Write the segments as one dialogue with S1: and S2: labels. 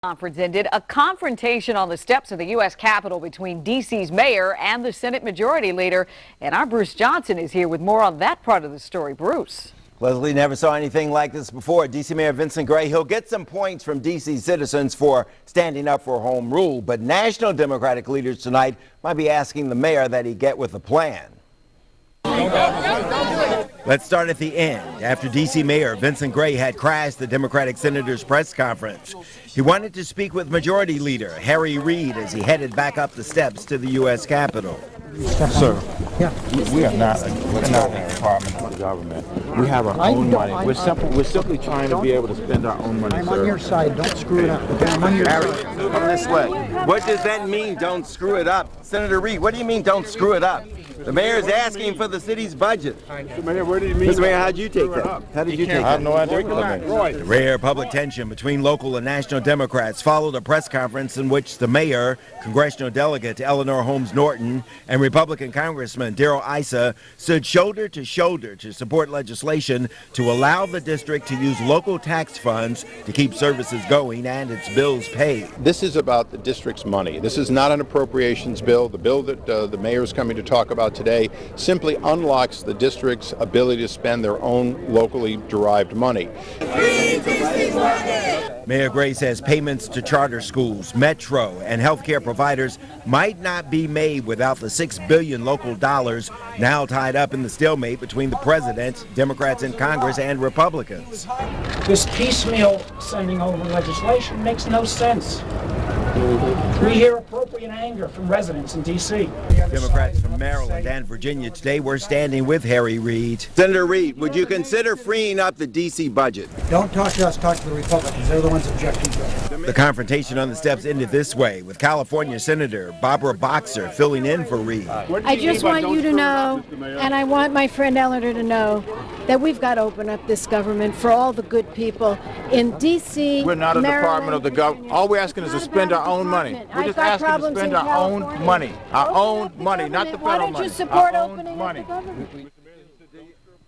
S1: Conference ended a confrontation on the steps of the U.S. Capitol between D.C.'s mayor and the Senate Majority Leader. And our Bruce Johnson is here with more on that part of the story. Bruce.
S2: Leslie never saw anything like this before. D.C. Mayor Vincent Gray, he'll get some points from D.C. citizens for standing up for home rule. But national Democratic leaders tonight might be asking the mayor that he get with a plan. Let's start at the end. After D.C. Mayor Vincent Gray had crashed the Democratic senator's press conference, he wanted to speak with Majority Leader Reid as he headed back up the steps to the U.S. Capitol.
S3: Sir, we are not a department of the government. We have our own money. We're simply trying to be able to spend our own money,
S4: I'm
S3: sir.
S4: on your side. Don't screw it up. Okay, I'm on your side.
S2: Move on this way. What does that mean, don't screw it up? Senator Reid, what do you mean, don't screw it up? The mayor is asking for the city's budget.
S3: Mr. Mayor, what do you mean?
S2: Mr. Mayor, how'd you take that? How did you take that?
S3: I have no idea what that means.
S2: The rare public tension between local and national Democrats followed a press conference in which the mayor, congressional delegate Eleanor Holmes Norton, and Republican Congressman Darrell Issa stood shoulder to shoulder to support legislation to allow the district to use local tax funds to keep services going and its bills paid.
S5: This is about the district's money. This is not an appropriations bill. The bill that the mayor is coming to talk about today simply unlocks the district's ability to spend their own locally derived money.
S2: Mayor Gray says payments to charter schools, metro, and healthcare providers might not be made without the $6 billion local dollars now tied up in the stalemate between the president, Democrats in Congress, and Republicans.
S6: This piecemeal sending over legislation makes no sense. We hear appropriate anger from residents in D.C.
S2: Democrats from Maryland and Virginia today were standing with Reid. Senator Reid, would you consider freeing up the D.C. budget?
S4: Don't talk to us, talk to the Republicans. They're the ones objecting to it.
S2: The confrontation on the steps ended this way, with California Senator Barbara Boxer filling in for Reid.
S7: I just want you to know, and I want my friend Eleanor to know, that we've got to open up this government for all the good people in D.C.,
S3: We're not a
S7: Maryland,
S3: department of the government. All we're asking is to spend our own money. We're just asking to spend our own money. Our own money, not the federal money.
S7: Why don't you support
S3: our own
S7: opening
S3: money.
S7: up the government?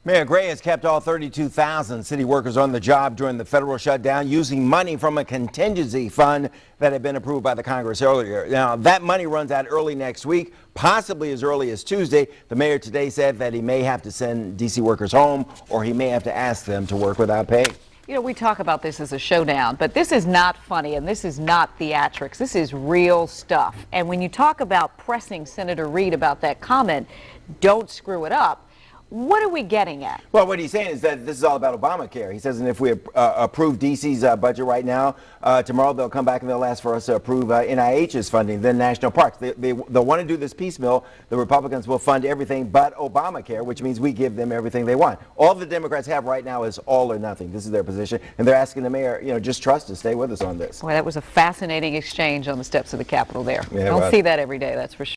S2: Mayor Gray has kept all 32,000 city workers on the job during the federal shutdown using money from a contingency fund that had been approved by the Congress earlier. Now, that money runs out early next week, possibly as early as Tuesday. The mayor today said that he may have to send D.C. workers home, or he may have to ask them to work without pay.
S1: You know, we talk about this as a showdown, but this is not funny and this is not theatrics. This is real stuff. And when you talk about pressing Senator Reid about that comment, don't screw it up, what are we getting at?
S2: Well, what he's saying is that this is all about Obamacare. He says, and if we approve D.C.'s budget right now, tomorrow they'll come back and they'll ask for us to approve NIH's funding, then national parks. They'll want to do this piecemeal. The Republicans will fund everything but Obamacare, which means we give them everything they want. All the Democrats have right now is all or nothing. This is their position. And they're asking the mayor, you know, just trust us, stay with us on this.
S1: Well, that was a fascinating exchange on the steps of the Capitol there.
S2: Yeah,
S1: Don't see that every day, that's for sure.